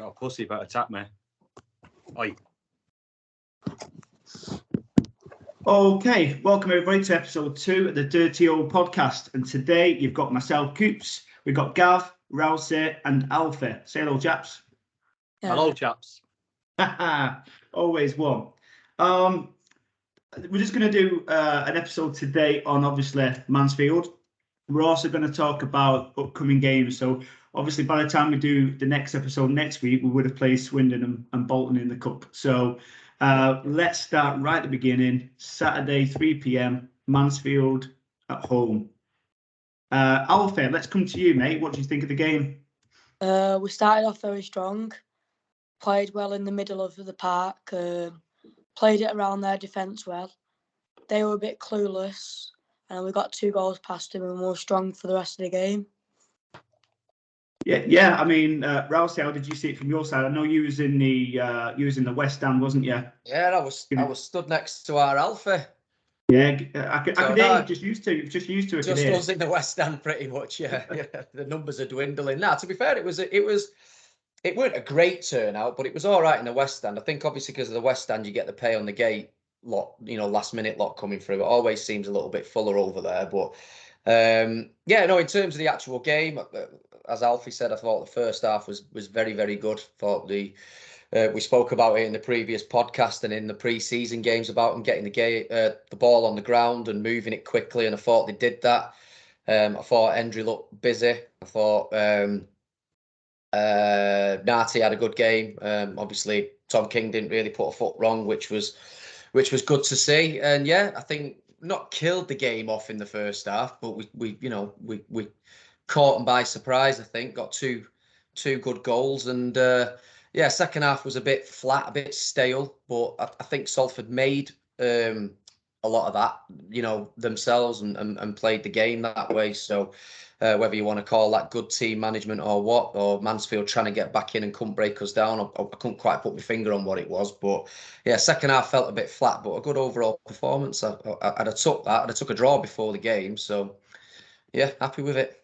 Got a pussy about to attack me. Oi. Okay, welcome everybody to episode 2 of the Dirty Old Podcast. And today you've got myself, Coops, we've got Gav, Rousey, and Alfie. Say hello, chaps. Hello, chaps. Always one. We're just going to do an episode today on obviously Mansfield. We're also going to talk about upcoming games. So obviously by the time we do the next episode next week, we would have played Swindon and Bolton in the Cup. So let's start right at the beginning. Saturday, 3 p.m, Mansfield at home. Alfie, let's come to you, mate. What do you think of the game? We started off very strong, played well in the middle of the park, played it around their defence well. They were a bit clueless, and we got 2 goals past them and we were strong for the rest of the game. Yeah. I mean, Rousey, how did you see it from your side? I know you was in the West Stand, wasn't you? Yeah, I was stood next to our Alfie. Yeah, I could hear you. Just used to it. Just us in the West Stand, pretty much. Yeah. The numbers are dwindling. Now, to be fair, it weren't a great turnout, but it was all right in the West Stand. I think obviously because of the West Stand, you get the pay on the gate lot, last minute lot coming through. It always seems a little bit fuller over there. But in terms of the actual game, as Alfie said, I thought the first half was very, very good. Thought we spoke about it in the previous podcast and in the pre-season games about them getting the ball on the ground and moving it quickly, and I thought they did that. I thought Hendry looked busy. I thought Nati had a good game. Obviously, Tom King didn't really put a foot wrong, which was good to see. And yeah, I think not killed the game off in the first half, but we caught them by surprise. I think got two good goals, and second half was a bit flat, a bit stale. But I think Salford made a lot of that, themselves and played the game that way. So whether you want to call that good team management or what, or Mansfield trying to get back in and couldn't break us down, I couldn't quite put my finger on what it was. But yeah, second half felt a bit flat, but a good overall performance. I'd have took that. I'd have took a draw before the game. So yeah, happy with it.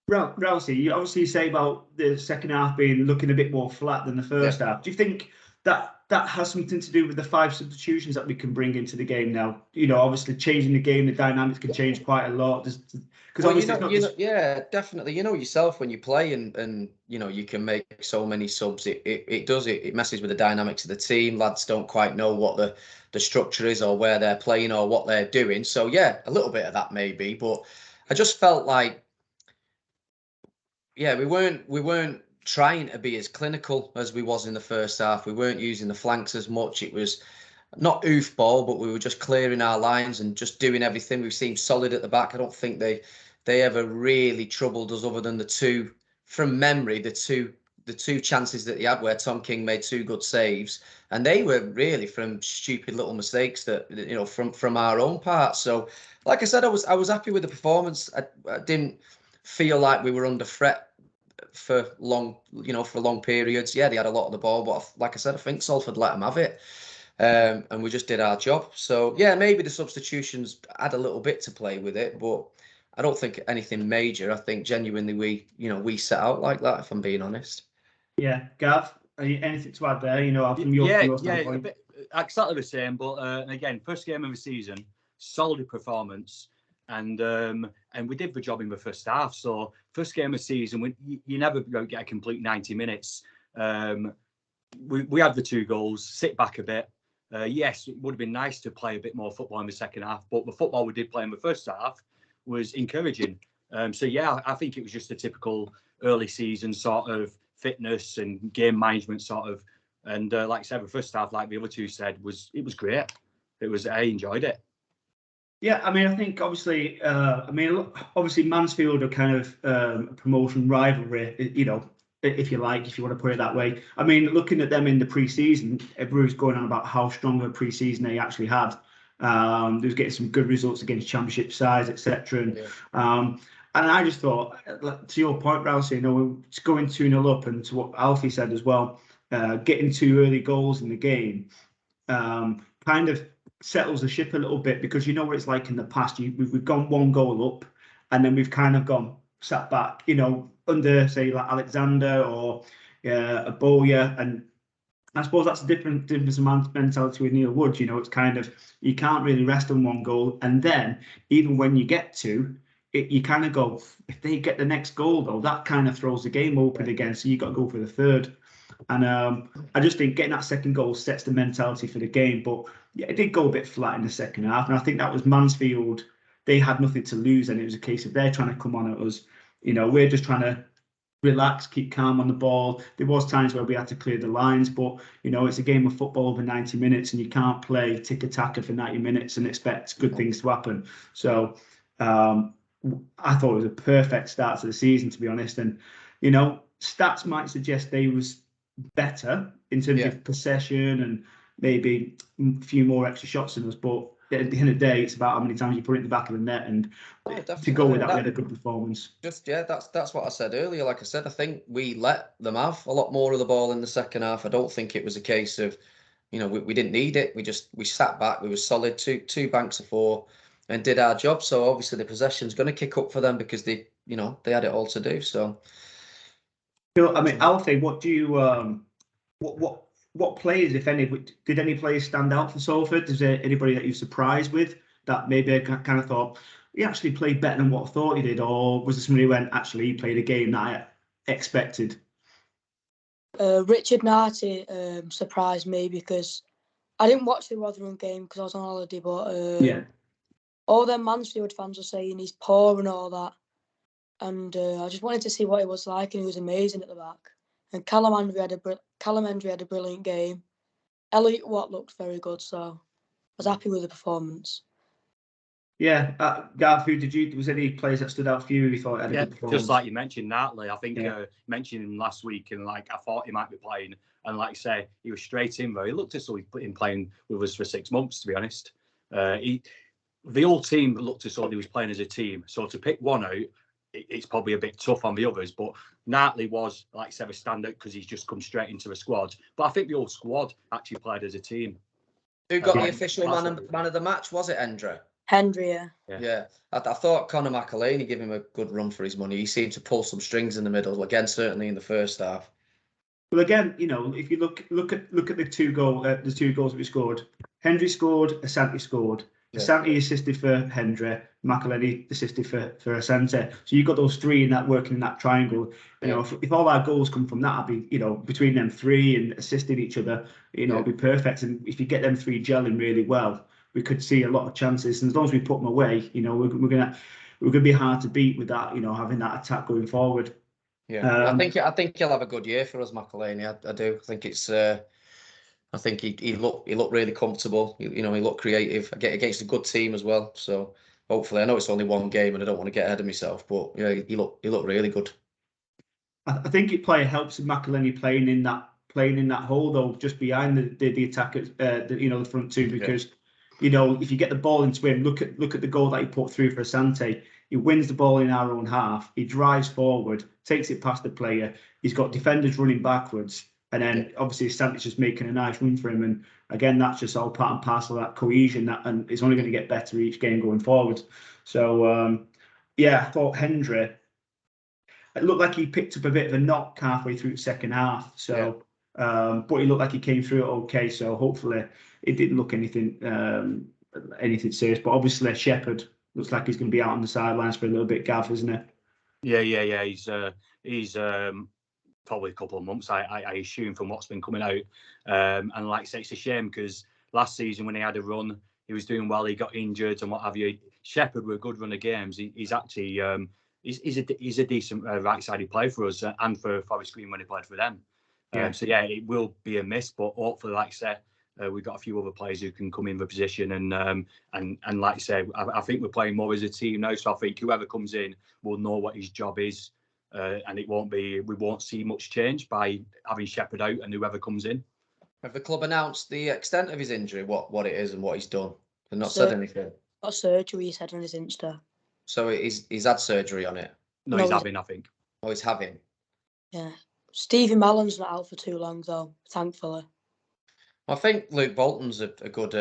Rousey, you obviously say about the second half looking a bit more flat than the first half. Do you think that has something to do with the 5 substitutions that we can bring into the game now? Obviously changing the game, the dynamics can change quite a lot. Yeah, definitely. Yourself when you play and you can make so many subs. It messes with the dynamics of the team. Lads don't quite know what the structure is or where they're playing or what they're doing. So yeah, a little bit of that maybe, but I just felt like, yeah, we weren't trying to be as clinical as we was in the first half. We weren't using the flanks as much. It was not oof ball, but we were just clearing our lines and just doing everything. We seemed solid at the back. I don't think they ever really troubled us, other than the two chances that he had where Tom King made 2 good saves, and they were really from stupid little mistakes that from our own part. So like I said, I was happy with the performance. I didn't feel like we were under threat for long periods. Yeah, they had a lot of the ball, but like I said, I think Salford let them have it, and we just did our job. So yeah, maybe the substitutions had a little bit to play with it, but I don't think anything major. I think genuinely we set out like that, if I'm being honest. Yeah, Gav, anything to add there? From your standpoint? A bit, exactly the same. But again, first game of the season, solid performance. And we did the job in the first half. So first game of the season, you never get a complete 90 minutes. We had the 2 goals, sit back a bit. Yes, it would have been nice to play a bit more football in the second half, but the football we did play in the first half was encouraging. So yeah, I think it was just a typical early season sort of fitness and game management sort of. And like I said, the first half, like the other 2 said, it was great. I enjoyed it. Yeah, I mean, I think obviously, Mansfield are kind of a promotion rivalry, if you want to put it that way. I mean, looking at them in the pre-season, everyone's going on about how strong a pre-season they actually had. They was getting some good results against championship sides, etc. And I just thought, to your point, Rousey, it's going 2-0 up, and to what Alfie said as well, getting 2 early goals in the game, kind of settles the ship a little bit, because what it's like in the past. We've gone 1 goal up, and then we've kind of sat back, under say like Alexander, or a Bowyer, and I suppose that's a difference of mentality with Neil Wood. You know, it's kind of, you can't really rest on one goal, and then even when you get to it, you kind of go, if they get the next goal though, that kind of throws the game open again. So you got to go for the third. And I just think getting that second goal sets the mentality for the game. But yeah, it did go a bit flat in the second half, and I think that was Mansfield. They had nothing to lose, and it was a case of they're trying to come on at us. You know, we're just trying to relax, keep calm on the ball. There was times where we had to clear the lines, but you know, it's a game of football over 90 minutes, and you can't play tick-a-tacker for 90 minutes and expect good things to happen. So I thought it was a perfect start to the season, to be honest. And you know, stats might suggest they was better in terms of possession and maybe a few more extra shots than us, but at the end of the day, it's about how many times you put it in the back of the net, and to go with that, we had a good performance. That's what I said earlier. Like I said, I think we let them have a lot more of the ball in the second half. I don't think it was a case of, you know, we didn't need it. We sat back. We were solid, two banks of four, and did our job. So obviously the possession's going to kick up for them because they had it all to do. So, I mean, Alfie, what do you what players, if any, did any players stand out for Salford? Is there anybody that you're surprised with that maybe I kind of thought he actually played better than what I thought he did, or was there somebody who went, actually he played a game that I expected? Richard Narty surprised me because I didn't watch the Rotherham game because I was on holiday, but all them Mansfield fans were saying he's poor and all that, and I just wanted to see what he was like, and he was amazing at the back. And Callum Hendry had a brilliant game. Elliot Watt looked very good, so I was happy with the performance. Yeah, Garth, was any players that stood out for you who thought had a good performance? Just like you mentioned, Nartley, I think mentioned him last week, and like I thought he might be playing, and like you say, he was straight in there. He looked as though he'd been playing with us for 6 months, to be honest. The whole team looked as though he was playing as a team. So to pick one out, it's probably a bit tough on the others, but Nartley was, like I said, a standout because he's just come straight into the squad. But I think the whole squad actually played as a team. Who got the official man of the match? Was it Hendry, yeah. I thought Conor McAleny gave him a good run for his money. He seemed to pull some strings in the middle again, certainly in the first half. Well, again, you know, if you look at the two goals that we scored, Hendry scored, Asante scored. Asante assisted for Hendry, McAleny assisted for Asante. So you've got those three in that working in that triangle. You know, if all our goals come from that, I'd be, you know, between them three and assisting each other, you know, it'd be perfect. And if you get them three gelling really well, we could see a lot of chances. And as long as we put them away, you know, we're gonna be hard to beat with that, you know, having that attack going forward. Yeah, I think he'll have a good year for us, McAleny. I do. I think it's. I think he looked really comfortable. You know, he looked creative against a good team as well. So hopefully, I know it's only one game, and I don't want to get ahead of myself, but yeah, he looked really good. I think it helps with McAleny playing in that hole though, just behind the attackers, the front two, because you know, if you get the ball into him, look at the goal that he put through for Asante. He wins the ball in our own half. He drives forward, takes it past the player. He's got defenders running backwards. And then obviously Asante's just making a nice run for him. And again, that's just all part and parcel of that cohesion and it's only going to get better each game going forward. So, I thought Hendry, it looked like he picked up a bit of a knock halfway through the second half. So, but he looked like he came through it okay. So hopefully it didn't look anything serious. But obviously Shepherd looks like he's going to be out on the sidelines for a little bit, Gav, isn't it? Yeah. He's probably a couple of months, I assume, from what's been coming out. And like I say, it's a shame because last season when he had a run, he was doing well. He got injured and what have you. Shepherd with a good run of games. He's actually he's a decent right-sided player for us and for Forest Green when he played for them. So yeah, it will be a miss, but hopefully, like I said, we've got a few other players who can come in the position and like I say, I think we're playing more as a team now. So I think whoever comes in will know what his job is. And we won't see much change by having Shepherd out and whoever comes in. Have the club announced the extent of his injury, what it is and what he's done? They've not said anything. Got surgery, he said on his Insta. So he's had surgery on it? No, he's having, I think. Oh, he's having? Yeah. Stevie Mallon's not out for too long, though, thankfully. I think Luke Bolton's a good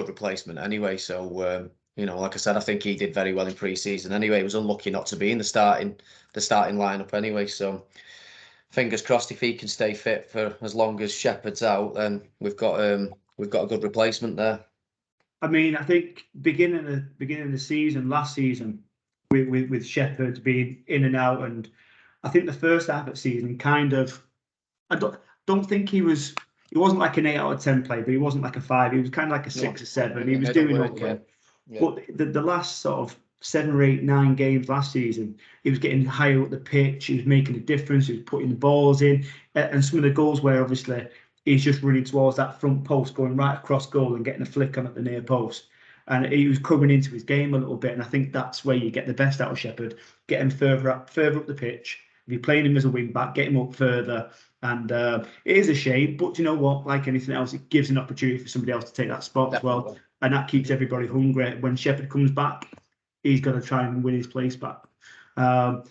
replacement anyway. So, you know, like I said, I think he did very well in pre-season. Anyway, he was unlucky not to be in the starting lineup anyway. So, fingers crossed if he can stay fit for as long as Shepherd's out, then we've got a good replacement there. I mean, I think beginning of the season, last season, with Shepherd being in and out, and I think the first half of the season kind of, I don't think he wasn't like an 8 out of 10 player, but he wasn't like a 5. He was kind of like a 6 or 7. He was doing okay. Yeah. But the last sort of 7 or 8, 9 games last season, he was getting higher up the pitch. He was making a difference. He was putting the balls in, and some of the goals where obviously he's just running towards that front post, going right across goal and getting a flick on at the near post. And he was coming into his game a little bit, and I think that's where you get the best out of Shepherd. Get him further up the pitch. If you're playing him as a wing back, get him up further. And it is a shame, but you know what? Like anything else, it gives an opportunity for somebody else to take that spot as well, and that keeps everybody hungry. When Shepherd comes back, he's got to try and win his place back. But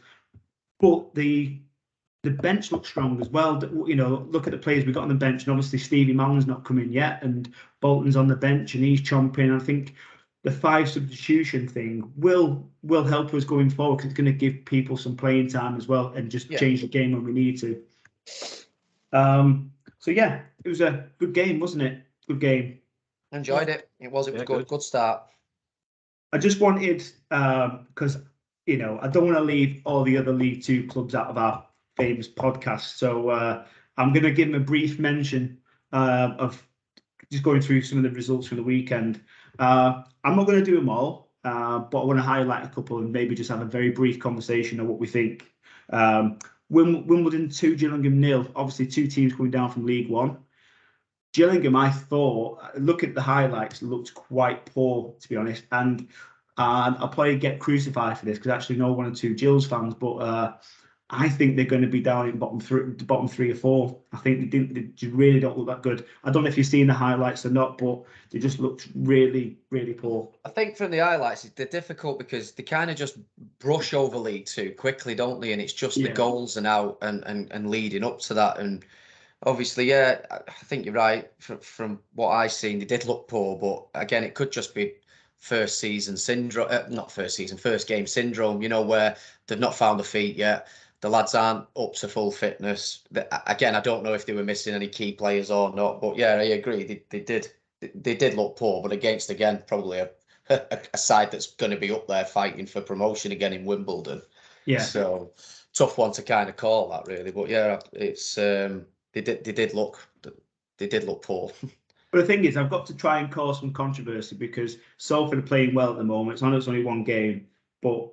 the bench looks strong as well. You know, look at the players we got on the bench, and obviously Stevie Mann's not come in yet, and Bolton's on the bench and he's chomping. I think the 5 substitution thing will help us going forward, because it's going to give people some playing time as well, and just change the game when we need to. So yeah, it was a good game, wasn't it? Good game. Enjoyed it. It was a good start. I just wanted, because you know, I don't want to leave all the other League Two clubs out of our famous podcast, so I'm going to give them a brief mention of just going through some of the results from the weekend. I'm not going to do them all, but I want to highlight a couple and maybe just have a very brief conversation on what we think. Wimbledon 2, Gillingham 0. Obviously, 2 teams coming down from League One. Gillingham, I thought, look at the highlights, looked quite poor, to be honest. And I'll probably get crucified for this, because I actually know 1 or 2 Gills fans, but I think they're going to be down in bottom 3 or 4. I think they really don't look that good. I don't know if you've seen the highlights or not, but they just looked really, really poor. I think from the highlights, they're difficult because they kind of just brush over League Two quickly, don't they? And it's just the goals and out and leading up to that. And obviously, yeah, I think you're right. From what I've seen, they did look poor, but again, it could just be first game syndrome, you know, where they've not found the feet yet. The lads aren't up to full fitness. Again, I don't know if they were missing any key players or not, but yeah, I agree. They did look poor, but against, again, probably a side that's going to be up there fighting for promotion again in Wimbledon. Yeah. So tough one to kind of call that, really. But yeah, it's they did look poor. But the thing is, I've got to try and cause some controversy, because Salford are playing well at the moment. I know it's only 1 game, but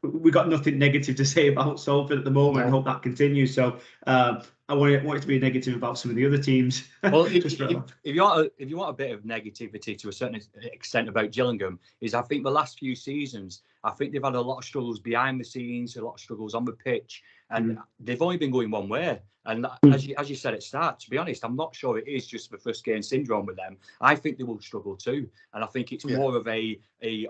we got nothing negative to say about Salford at the moment. I hope that continues. So I want it to be negative about some of the other teams. Well, if you want a bit of negativity to a certain extent about Gillingham, is I think the last few seasons, I think they've had a lot of struggles behind the scenes, a lot of struggles on the pitch, and they've only been going one way. And as you said at start, to be honest, I'm not sure it is just the first game syndrome with them. I think they will struggle too, and I think it's more of a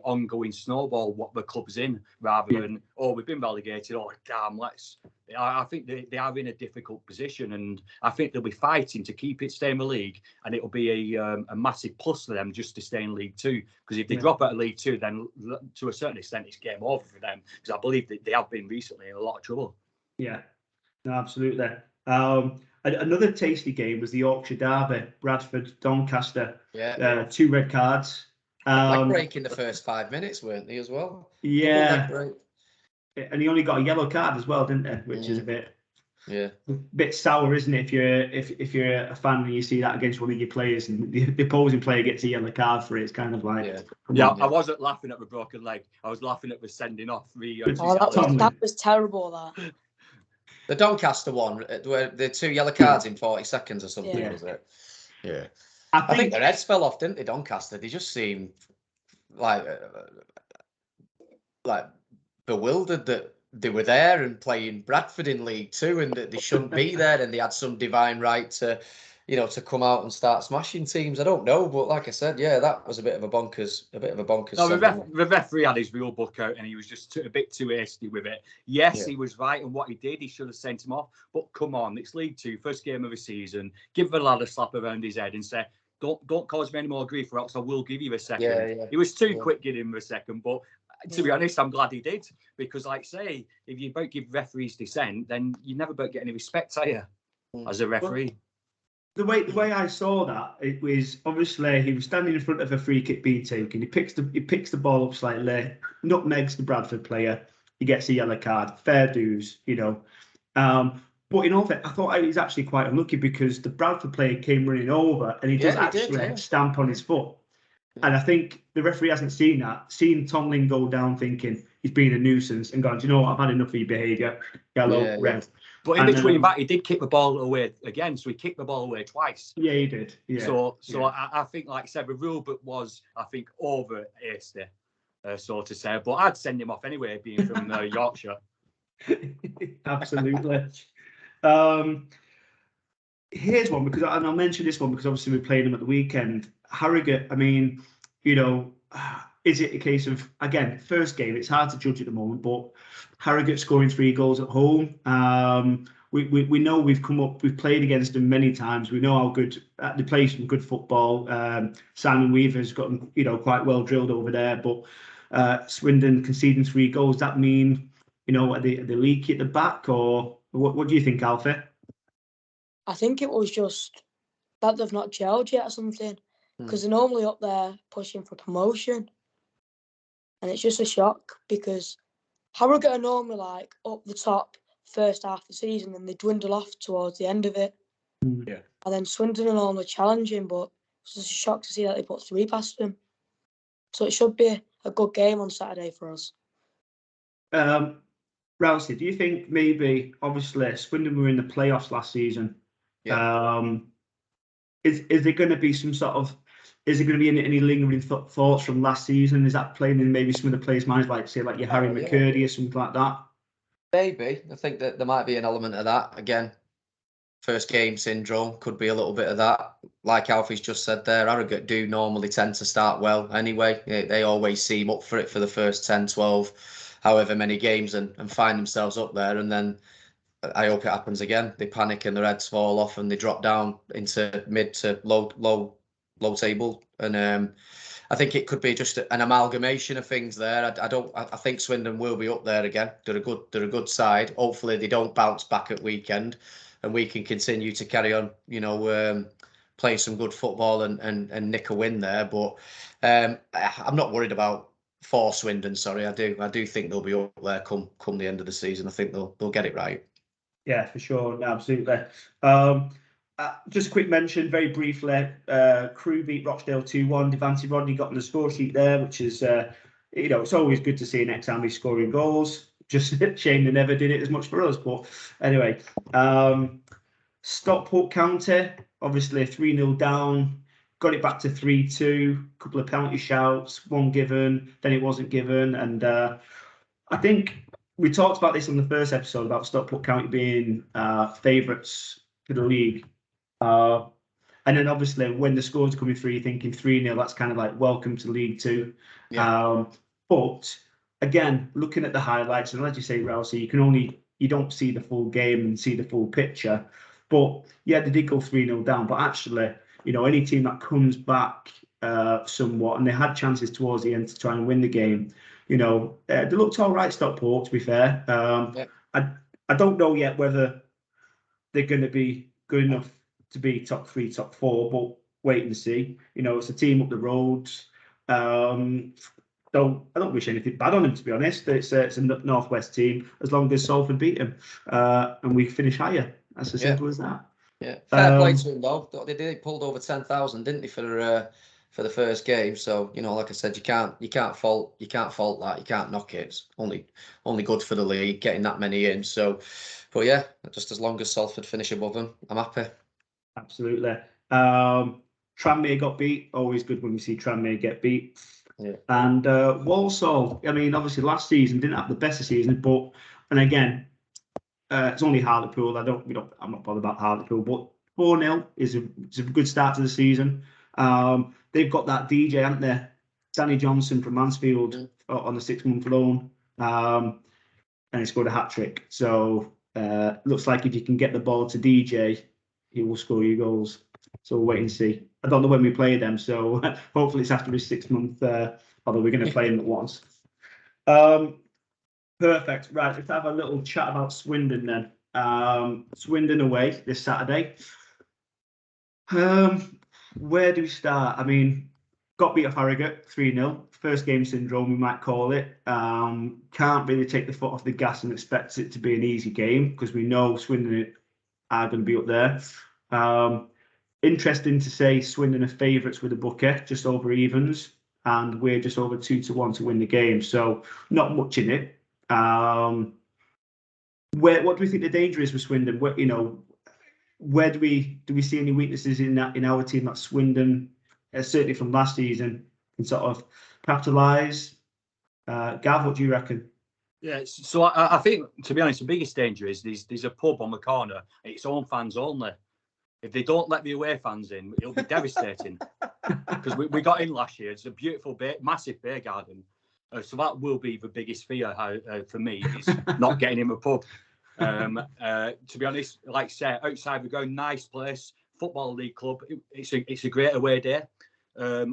ongoing snowball what the club's in, rather than we've been relegated. Damn, I think they are in a difficult position, and I think they'll be fighting to keep it stay in the league, and it'll be a massive plus for them just to stay in League Two. Because if they drop out of League Two, then to a certain extent it's game over for them. Because I believe that they have been recently in a lot of trouble. Yeah, no, absolutely. Another tasty game was the Yorkshire Derby, Bradford, Doncaster. 2 red cards. Leg break in the first 5 minutes, weren't they, as well? Yeah. And he only got a yellow card as well, didn't he? Which is a bit sour, isn't it? If you're a fan and you see that against one of your players, and the opposing player gets a yellow card for it, it's kind of like I wasn't laughing at the broken leg. I was laughing at the sending off. That was terrible. That. The Doncaster one, where the 2 yellow cards in 40 seconds or something, was it? Yeah. I think their heads fell off, didn't they, Doncaster? They just seemed like bewildered that they were there and playing Bradford in League Two, and that they shouldn't be there, and they had some divine right to come out and start smashing teams. I don't know, but like I said, that was a bit of a bonkers. No, the referee had his rule book out, and he was just a bit too hasty with it. Yes, he was right, and what he did, he should have sent him off. But come on, it's League Two, first game of the season. Give the lad a slap around his head and say, "Don't cause me any more grief, or else I will give you a second." He was too quick giving him a second, but To be honest, I'm glad he did, because, like say, if you don't give referees dissent, then you never both get any respect, are you, as a referee? The way I saw that, it was obviously he was standing in front of a free kick being taken. He picks the ball up slightly, nutmegs the Bradford player. He gets a yellow card. Fair dues, you know. But in all fact, I thought he was actually quite unlucky because the Bradford player came running over and he does actually stamp on his foot. And I think the referee hasn't seen that, seen Tomlin go down thinking he's being a nuisance and gone, do you know what, I've had enough of your behaviour. Yellow, red. But in between that, he did kick the ball away again, so he kicked the ball away twice. Yeah, he did. Yeah. So I think, like I said, the rule book was, I think, over hasty, so to say. But I'd send him off anyway, being from Yorkshire. Absolutely. Here's one, because and I'll mention this one because obviously we played him at the weekend. Harrogate, I mean, you know, is it a case of, again, first game, it's hard to judge at the moment, but Harrogate scoring 3 goals at home. We know we've played against them many times. We know how good they play some good football. Simon Weaver's got them, you know, quite well drilled over there. But Swindon conceding 3 goals, that mean, you know, are they leaky at the back, or what do you think, Alfie? I think it was just that they've not gelled yet or something, because they're normally up there pushing for promotion. And it's just a shock because Harrogate are normally like up the top first half of the season and they dwindle off towards the end of it. Yeah. And then Swindon are normally challenging, but it's just a shock to see that they put 3 past them. So it should be a good game on Saturday for us. Rousey, do you think maybe, obviously, Swindon were in the playoffs last season? Yeah. Is there going to be some sort of, is there going to be any lingering thoughts from last season? Is that playing in maybe some of the players' minds, like say like your Harry McCurdy or something like that? Maybe. I think that there might be an element of that. Again, first game syndrome could be a little bit of that. Like Alfie's just said there, Harrogate do normally tend to start well anyway. They always seem up for it for the first 10, 12, however many games and find themselves up there. And then I hope it happens again. They panic and their heads fall off and they drop down into mid to low table. And I think it could be just an amalgamation of things there. I think Swindon will be up there again. They're a good side. Hopefully they don't bounce back at weekend and we can continue to carry on, you know, playing some good football and nick a win there. But I'm not worried about for Swindon. Sorry, I do think they'll be up there come the end of the season. I think they'll get it right. Yeah, for sure. No, absolutely. Just a quick mention, very briefly, Crewe beat Rochdale 2-1. Devante Rodney got on the score sheet there, which is, you know, it's always good to see an ex-Army scoring goals. Just shame they never did it as much for us. But anyway, Stockport County, obviously 3-0 down, got it back to 3-2, couple of penalty shouts, one given, then it wasn't given. And I think we talked about this on the first episode about Stockport County being favourites for the league. And then obviously when the score's coming through, you're thinking 3-0, that's kind of like welcome to League Two. Yeah. But again, looking at the highlights, and as you say, Rousey, you don't see the full game and see the full picture. But yeah, they did go 3-0 down. But actually, you know, any team that comes back somewhat, and they had chances towards the end to try and win the game, you know, they looked all right, Stockport, to be fair. I don't know yet whether they're going to be good enough to be top 3, top 4, but wait and see. You know, it's a team up the road. I don't wish anything bad on them, to be honest. It's a Northwest team, as long as Salford beat them and we finish higher. That's as simple as that. Yeah, fair play to them though. They pulled over 10,000, didn't they, for the first game? So, you know, like I said, you can't fault that. You can't knock it. It's only good for the league getting that many in. So, but yeah, just as long as Salford finish above them, I'm happy. Absolutely. Tranmere got beat. Always good when we see Tranmere get beat. Yeah. And Walsall, I mean, obviously last season didn't have the best of season, but and again, it's only Hartlepool. I'm not bothered about Hartlepool, but 4-0 is a good start to the season. They've got that DJ, haven't they? Danny Johnson from Mansfield on a 6-month loan, and he scored a hat trick. So looks like if you can get the ball to DJ, he will score you goals. So we'll wait and see. I don't know when we play them, so hopefully it's after his 6 month. Although we're going to play him at once. Perfect. Right, let's have a little chat about Swindon then. Swindon away this Saturday. Where do we start? I mean, got beat off Harrogate 3-0. First game syndrome, we might call it. Can't really take the foot off the gas and expect it to be an easy game because we know Swindon are going to be up there. Interesting to say Swindon are favourites with a bookie, just over evens, and we're just over 2-1 to win the game. So not much in it. What do we think the danger is with Swindon? Where do we see any weaknesses in our team that Swindon, certainly from last season, can sort of capitalise? Gav, what do you reckon? Yeah, so I think, to be honest, the biggest danger is there's a pub on the corner. It's own fans only. If they don't let the away fans in, it'll be devastating. Because we got in last year. It's a beautiful, massive beer garden. So that will be the biggest fear for me, is not getting in a pub. To be honest, like I say, outside we go, nice place, Football League club. It's a great away day. I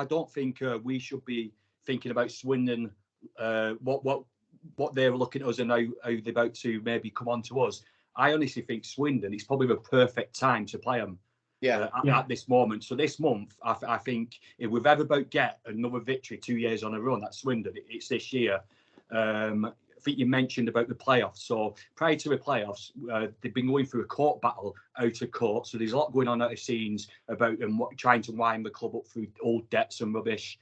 don't think we should be thinking about Swindon. What they're looking at us and how they're about to maybe come on to us. I honestly think Swindon is probably the perfect time to play them. At this moment. So this month, I think if we've ever about get another victory 2 years on a run at Swindon, it's this year. I think you mentioned about the playoffs. So prior to the playoffs, they've been going through a court battle out of court. So there's a lot going on out of scenes about them trying to wind the club up through old debts and rubbish.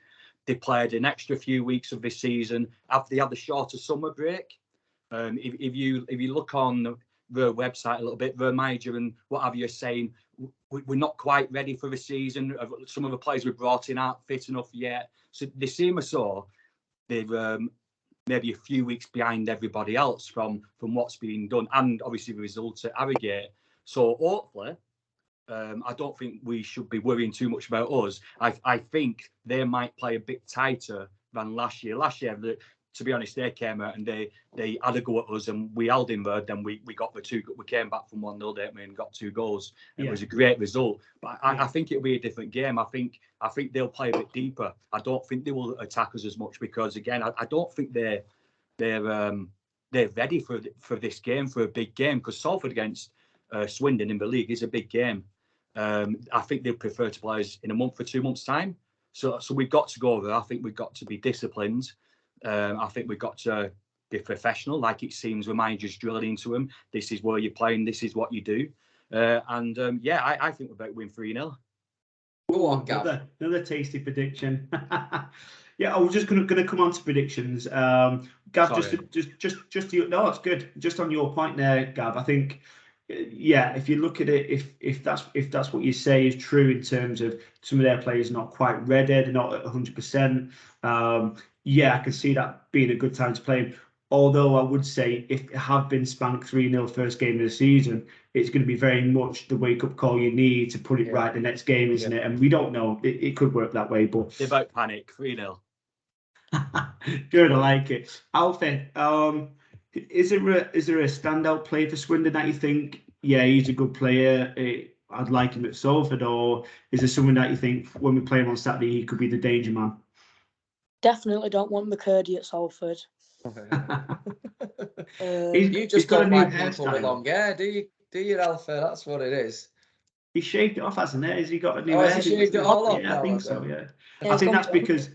They played an extra few weeks of this season after they had the shorter summer break. If you look on the website a little bit, the manager and what have you are saying, we're not quite ready for the season. Some of the players we brought in aren't fit enough yet. So they seem as though they've maybe a few weeks behind everybody else from what's being done, and obviously the results at Harrogate. So hopefully, I don't think we should be worrying too much about us. I think they might play a bit tighter than last year. Last year, to be honest, they came out and they had a go at us, and we held in there. Then we got the two. We came back from 1-0, didn't we, and got 2 goals. It was a great result. But I think it'll be a different game. I think they'll play a bit deeper. I don't think they will attack us as much because, again, I don't think they're ready for this game, for a big game. Because Salford against Swindon in the league is a big game. I think they prefer to play us in a month or 2 months' time. So we've got to go there. I think we've got to be disciplined. I think we've got to be professional, like it seems the manager's drilling into them. This is where you're playing. This is what you do. I think we're about to win 3-0. Go on, Gav. Another tasty prediction. Yeah, I was just going to come on to predictions. Gav, Sorry. just no, it's good. Just on your point there, Gav. I think, yeah, if you look at it, if that's what you say is true in terms of some of their players not quite ready, they're not at 100%. Yeah, I can see that being a good time to play him. Although I would say if you have been spanked 3-0 first game of the season, it's going to be very much the wake-up call you need to put it right the next game, isn't it? And we don't know. It could work that way, but... They're about panic, 3-0. Good, I like it. Alfie, is there a standout player for Swindon that you think, yeah, he's a good player, I'd like him at Salford, or is there someone that you think when we play him on Saturday, he could be the danger man? Definitely don't want McCurdy at Salford. You just don't like people with long hair, do you, Alfie? That's what it is. He shaved it off, hasn't he? Has he got a new hair? Has he shaved it all off? Yeah, I think so, yeah. I think that's because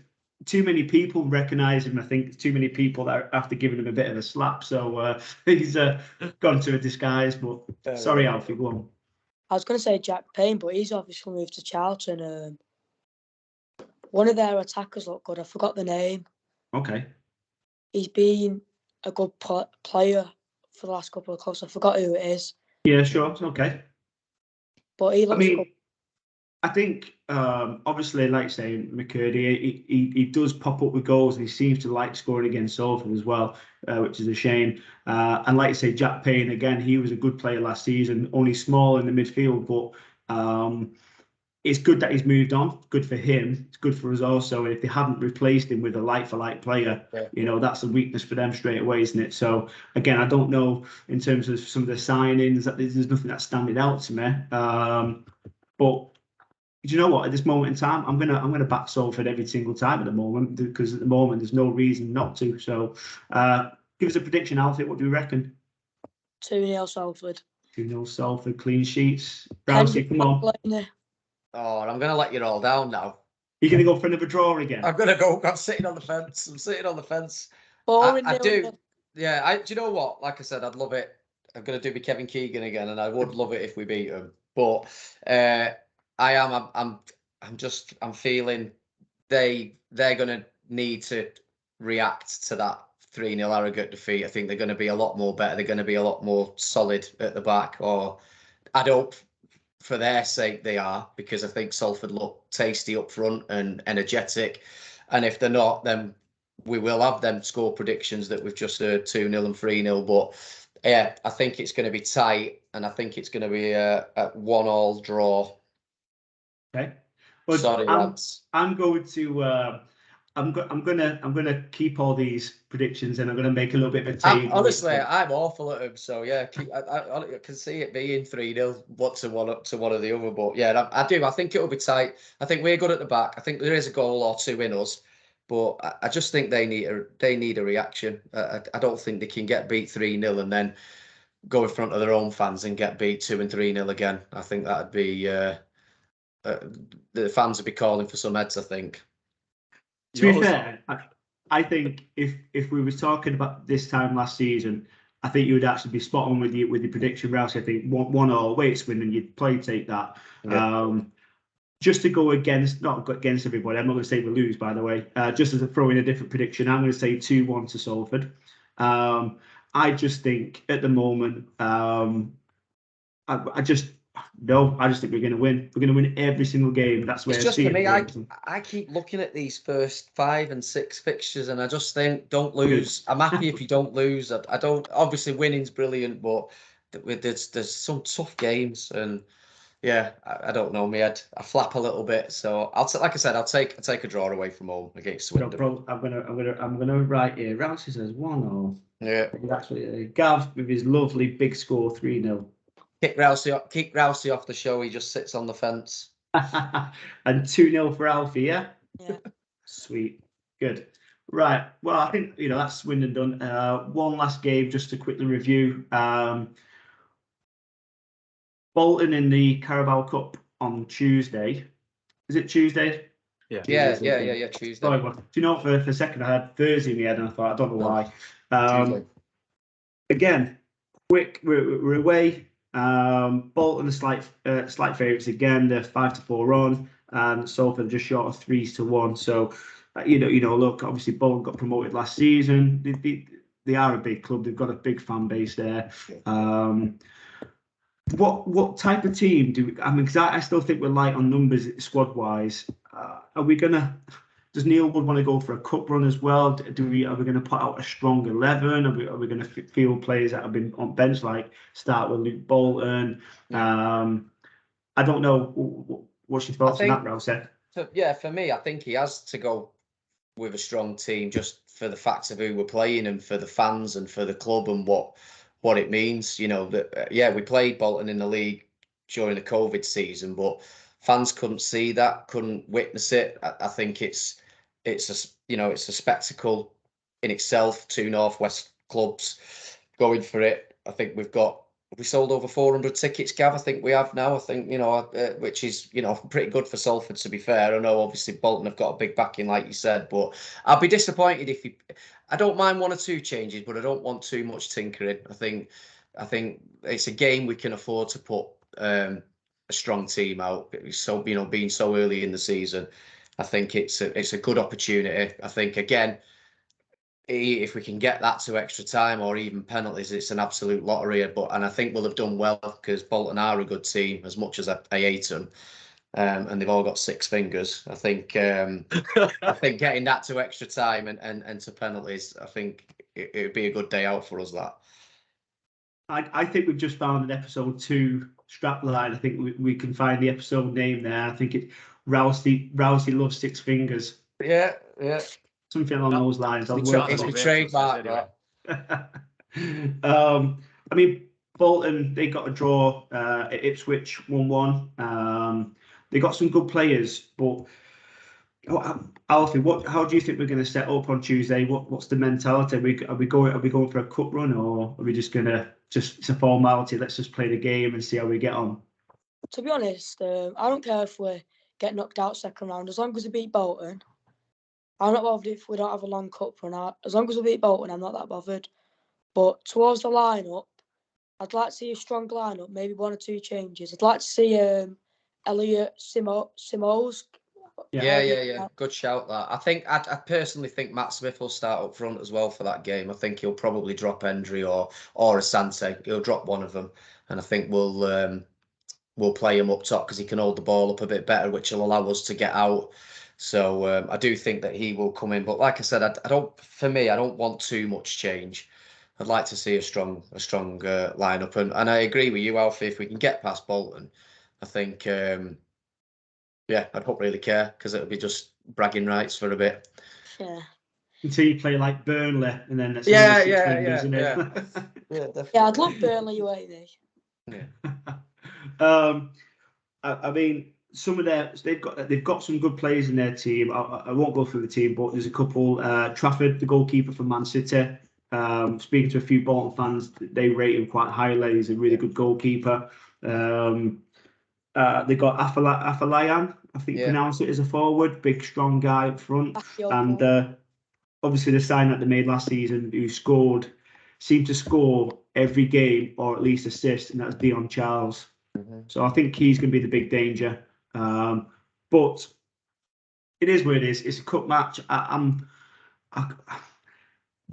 too many people recognise him. I think too many people that are after giving him a bit of a slap. So he's gone to a disguise. But sorry, Alfie, go on. I was going to say Jack Payne, but he's obviously moved to Charlton. One of their attackers looked good. I forgot the name. Okay. He's been a good player for the last couple of clubs. I forgot who it is. Yeah, sure. Okay. But he looks good. I think, obviously, like saying McCurdy, he does pop up with goals and he seems to like scoring against Salford as well, which is a shame. And like I say, Jack Payne, again, he was a good player last season, only small in the midfield, but it's good that he's moved on. Good for him. It's good for us also. And if they hadn't replaced him with a like-for-like player, that's a weakness for them straight away, isn't it? So, again, I don't know in terms of some of the signings, that there's nothing that's standing out to me. But Do you know what? At this moment in time, I'm gonna back Salford every single time at the moment, because at the moment there's no reason not to. So, give us a prediction, Alfie. What do you reckon? 2-0 Salford. 2-0 Salford, clean sheets. Henry Rousey, come on. McElhaney. Oh, I'm going to let you all down now. You're gonna go for another draw again? I'm going to go. I'm sitting on the fence. I'm sitting on the fence. Boring I do. 0-0. Yeah. Do you know what? Like I said, I'd love it. I'm going to do with Kevin Keegan again, and I would love it if we beat him. But I'm feeling they're going to need to react to that 3-0 arrogant defeat. I think they're going to be a lot more better. They're going to be a lot more solid at the back. Or I'd hope for their sake they are, because I think Salford look tasty up front and energetic. And if they're not, then we will have them score predictions that we've just heard, 2-0 and 3-0. But yeah, I think it's going to be tight, and I think it's going to be a 1-1 draw. Okay. Well, Sorry, lads. I'm going to. I'm gonna keep all these predictions, and I'm gonna make a little bit of a table. Honestly, I'm awful at them. So yeah, I can see it being 3-0, what to one up to one or the other. But yeah, I do. I think it'll be tight. I think we're good at the back. I think there is a goal or two in us, but I just think they need a reaction. I don't think they can get beat 3-0 and then go in front of their own fans and get beat 2 and 3-0 again. I think that'd be the fans would be calling for some heads, I think. To be fair, I think if we were talking about this time last season, I think you would actually be spot on with your prediction, Rouse. I think 1-1 away to win, and you'd take that. Yeah. Just to go not against everybody, I'm not going to say we lose, by the way. Just as a throw in a different prediction, I'm going to say 2-1 to Salford. I just think at the moment, I just think we're going to win. We're going to win every single game. That's where it's just for me. I keep looking at these first 5 and 6 fixtures, and I just think, don't lose. I'm happy if you don't lose. I don't. Obviously, winning's brilliant, but there's some tough games, and yeah, I don't know. I flap a little bit, so like I said, I'll take a draw away from home against Swindon. No, I'm gonna write here. Rouse says 1-0. Yeah. Actually, Gav with his lovely big score 3-0. Kick Rousey off the show. He just sits on the fence. And 2-0 for Alfie, yeah? Yeah. Sweet. Good. Right. Well, I think, that's Swindon done. One last game just to quickly review. Bolton in the Carabao Cup on Tuesday. Is it Tuesday? Yeah, Tuesday. Sorry, well, do you know what? For a second, I had Thursday in my head, and I thought, I don't know why. Again, quick, we're away. Bolton are slight favourites again. They're 5-4 on, and Salford just short of 3-1. So, look, obviously Bolton got promoted last season. They are a big club. They've got a big fan base there. What type of team do we? I mean, because I still think we're light on numbers squad wise. Are we gonna? Does Neil Wood want to go for a cup run as well? Are we going to put out a strong 11? Are we going to field players that have been on bench, like start with Luke Bolton? I don't know. What's your thoughts on that, Rouse? Yeah, for me, I think he has to go with a strong team just for the fact of who we're playing and for the fans and for the club and what it means. We played Bolton in the league during the COVID season, but fans couldn't see that, couldn't witness it. I think it's a spectacle in itself. 2 Northwest clubs going for it. I think we sold over 400 tickets, Gav. I think we have now. I think which is pretty good for Salford, to be fair. I know obviously Bolton have got a big backing, like you said, but I'd be disappointed if I don't mind 1 or 2 changes, but I don't want too much tinkering. I think it's a game we can afford to put a strong team out. So being so early in the season, I think it's a good opportunity. I think again, if we can get that to extra time or even penalties, it's an absolute lottery. And I think we'll have done well because Bolton are a good team, as much as I hate them, and they've all got 6 fingers. I think getting that to extra time and to penalties, I think it would be a good day out for us. That. I think we've just found an episode 2 strapline. I think we can find the episode name there. I think it's Rousey loves 6 fingers. Yeah. Something along those lines. It's a trademark. I mean, Bolton, they got a draw at Ipswich 1-1. they got some good players, but Alfie, how do you think we're going to set up on Tuesday? What's the mentality? Are we going for a cup run, or are we just going to it's a formality? Let's just play the game and see how we get on. To be honest, I don't care if we get knocked out second round, as long as we beat Bolton. I'm not bothered if we don't have a long cup run out. As long as we beat Bolton, I'm not that bothered. But towards the lineup, I'd like to see a strong lineup, maybe 1 or 2 changes. I'd like to see Elliot Simos. Yeah. Good shout that. I personally think Matt Smith will start up front as well for that game. I think he'll probably drop Hendry or Asante. He'll drop one of them, and I think we'll play him up top because he can hold the ball up a bit better, which will allow us to get out. So I do think that he will come in. But like I said, I don't want too much change. I'd like to see a strong lineup, and I agree with you, Alfie. If we can get past Bolton, I think I don't really care because it'll be just bragging rights for a bit. Yeah. Until you play like Burnley, and then it's yeah, isn't it? Definitely. Yeah, I'd love Burnley away. I mean, they've got some good players in their team. I won't go through the team, but there's a couple. Trafford, the goalkeeper for Man City. Speaking to a few Bolton fans, they rate him quite highly. He's a really good goalkeeper. They got Afolayan, I think you pronounce it, as a forward, big strong guy up front. And obviously the sign that they made last season, who seemed to score every game or at least assist, and that's Dion Charles. So I think he's going to be the big danger. But it is what it is. It's a cup match.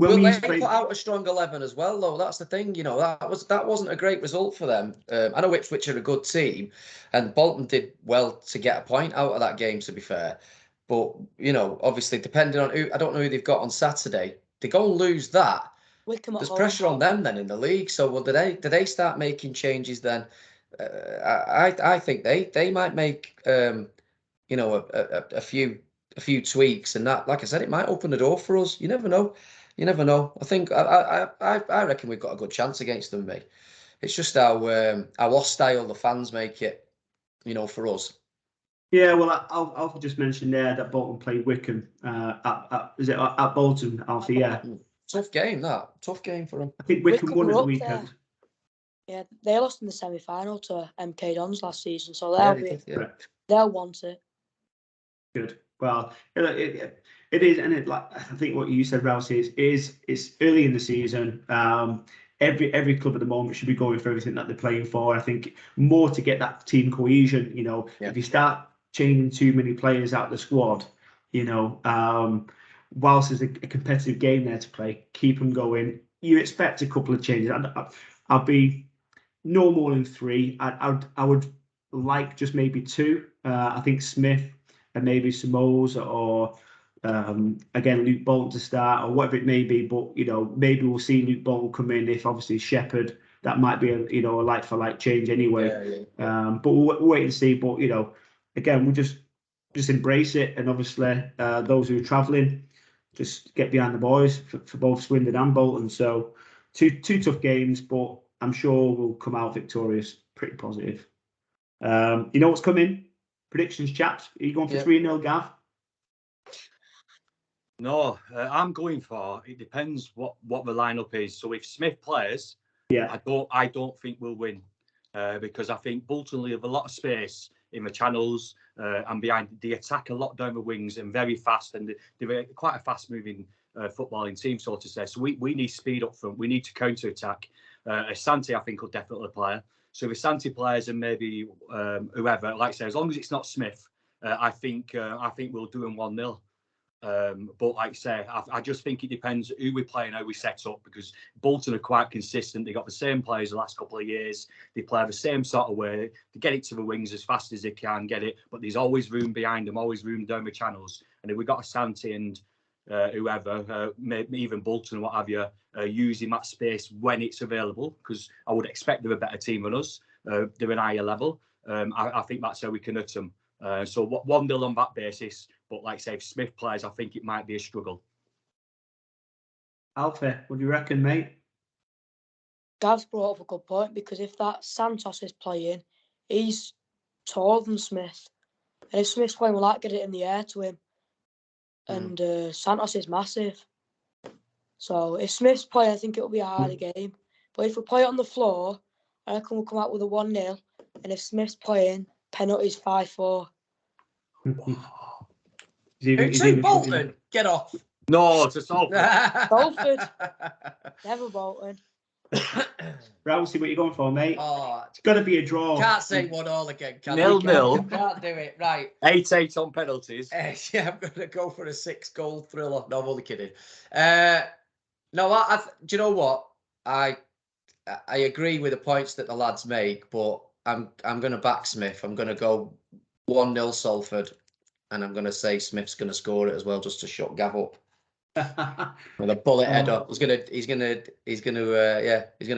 They put out a strong 11 as well, though. That's the thing, that wasn't a great result for them. I know Ipswich are a good team, and Bolton did well to get a point out of that game, to be fair. But obviously, depending on I don't know who they've got on Saturday. They go and lose that. There's pressure on them then in the league. So, do they start making changes then? I think they might make a few tweaks, and that, like I said, it might open the door for us. You never know. I think I reckon we've got a good chance against them, mate. It's just how hostile the fans make it, for us. Yeah, well, I'll just mention there that Bolton played Wycombe at Bolton, Alfie? Yeah. Tough game for them. I think Wycombe won at the weekend. There. Yeah, they lost in the semi-final to MK Dons last season, so they'll want it. Good. Well, it is, and I think what you said, Rouse, is it's early in the season. Every club at the moment should be going for everything that they're playing for. I think more to get that team cohesion. If you start changing too many players out of the squad, whilst there's a competitive game there to play, keep them going. You expect a couple of changes. I'll be no more than 3. I would like just maybe 2. I think Smith and maybe Simos, or again Luke Bolton to start, or whatever it may be. But maybe we'll see Luke Bolton come in. If obviously Shepherd, that might be a like for like change anyway. But we'll wait and see. But again, we'll just embrace it, and obviously those who are travelling, just get behind the boys for both Swindon and Bolton. So two tough games, but I'm sure we'll come out victorious. Pretty positive. What's coming? Predictions, chaps. Are you going for 3-0, Gav? No, I'm going for. It depends what the lineup is. So if Smith plays, I don't think we'll win because I think Bolton leave a lot of space in the channels and behind. They attack a lot down the wings and very fast, and they're quite a fast-moving footballing team, so to say. So we need speed up front. We need to counter-attack. Asante, I think, will definitely play. So if Asante plays and maybe whoever, like I say, as long as it's not Smith, I think we'll do them 1-0. But like I say, I just think it depends who we play and how we set up, because Bolton are quite consistent. They got the same players the last couple of years. They play the same sort of way. They get it to the wings as fast as they can get it, but there's always room behind them, always room down the channels. And if we got Asante and whoever, maybe even Bolton or what have you, using that space when it's available, because I would expect they're a better team than us. They're an higher level. I think that's how we can hurt them. So 1-0 on that basis. But like I say, if Smith plays, I think it might be a struggle. Alfie, what do you reckon, mate? Gav's brought up a good point, because if that Santos is playing, he's taller than Smith. And if Smith's playing, we like get it in the air to him. And Santos is massive. So if Smith's playing, I think it'll be a harder game. But if we play it on the floor, I reckon we'll come out with a 1-0. And if Smith's playing, penalties 5-4. Who's Bolton? Get off. No, to Salford. Salford. Never Bolton. Rousey, what you going for, mate? Oh, It's got to be a draw. can't say 1-1 again. Can 0-0. Can't do it. Right. 8-8 on penalties. Yeah, I'm going to go for a 6-goal thriller. No, I'm only kidding. No, do you know what? I agree with the points that the lads make, but I'm going to back Smith. I'm going to go 1-0 Salford, and I'm going to say Smith's going to score it as well, just to shut Gav up. With a bullet header. He's gonna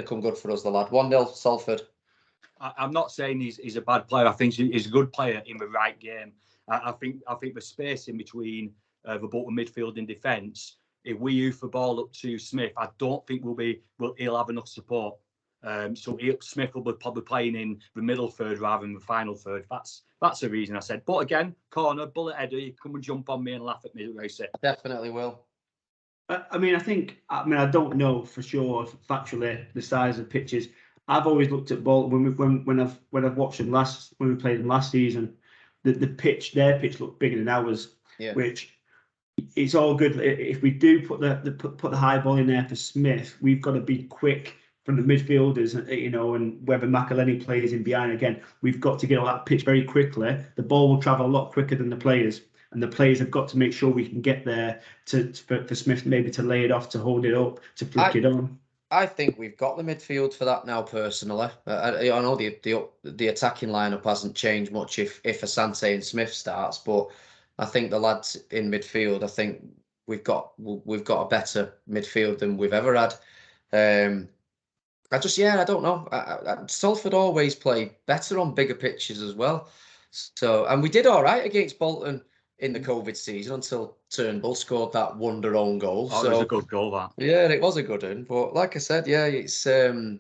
come good for us, the lad. 1-0 Salford. I'm not saying he's a bad player. I think he's a good player in the right game. I think the space in between the Bolton midfield and defence, if we youth the ball up to Smith, I don't think he'll have enough support. So Smith will be probably playing in the middle third rather than the final third. That's the reason I said. But again, corner, bullet header, you come and jump on me and laugh at me, Racer. Definitely will. I don't know for sure factually the size of pitches. I've always looked at Bolton when I've watched them when we played them last season. Their pitch looked bigger than ours, which it's all good. If we do put the high ball in there for Smith, we've got to be quick from the midfielders, and whether McElhenney plays in behind again, we've got to get on that pitch very quickly. The ball will travel a lot quicker than the players. And the players have got to make sure we can get there for Smith maybe to lay it off, to hold it up, to flick it on. I think we've got the midfield for that now, personally. I know the attacking lineup hasn't changed much if Asante and Smith starts, but I think the lads in midfield, I think we've got a better midfield than we've ever had. I don't know. Salford always play better on bigger pitches as well. So, and we did all right against Bolton in the COVID season until Turnbull scored that wonder own goal. Oh, it was a good goal, that. Yeah, it was a good one. But like I said, it's I'm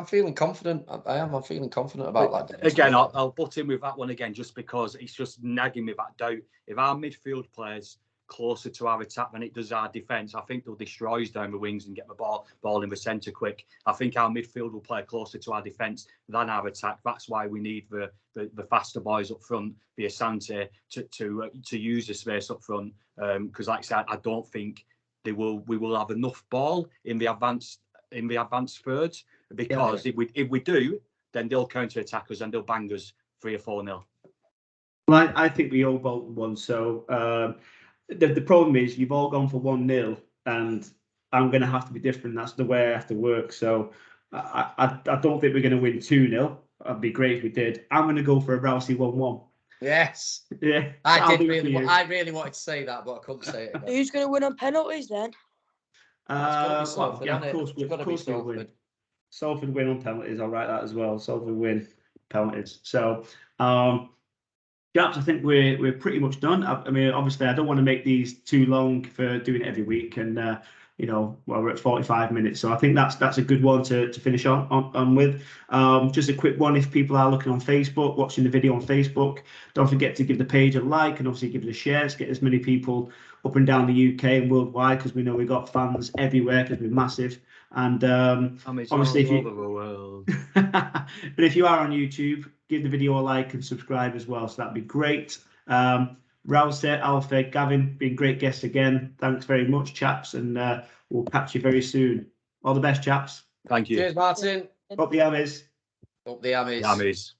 feeling confident. I'm feeling confident about that. Again, I'll butt in with that one again, just because it's just nagging me that doubt. If our midfield plays closer to our attack than it does our defence, I think they'll destroy us down the wings and get the ball in the centre quick. I think our midfield will play closer to our defence than our attack. That's why we need the faster boys up front, the Asante, to use the space up front. Because like I said, I don't think we will have enough ball in the advanced thirds, because if we do, then they'll counter attack us and they'll bang us 3 or 4-0. Well, I think we all Bolton won. So the problem is you've all gone for 1-0, and I'm going to have to be different. That's the way I have to work. So I don't think we're going to win 2-0. It'd be great if we did. I'm going to go for a Rousey 1-1. Yes. Yeah. I really wanted to say that, but I couldn't say it. Who's going to win on penalties then? Of course we'll win. Salford win on penalties. I'll write that as well. Salford win penalties. So, chaps, I think we're pretty much done. I mean, obviously, I don't want to make these too long for doing it every week, and we're at 45 minutes, so I think that's a good one to finish on with. Just a quick one: if people are looking on Facebook, watching the video on Facebook, don't forget to give the page a like and obviously give it a share to get as many people up and down the UK and worldwide, because we know we've got fans everywhere because we're massive. And obviously, all over the world. But if you are on YouTube, give the video a like and subscribe as well. So that'd be great. Rouse, Alfie, Gavin, been great guests again. Thanks very much, chaps, and we'll catch you very soon. All the best, chaps. Thank you. Cheers, Martin. Up the Amis. Up the Amis. Amis.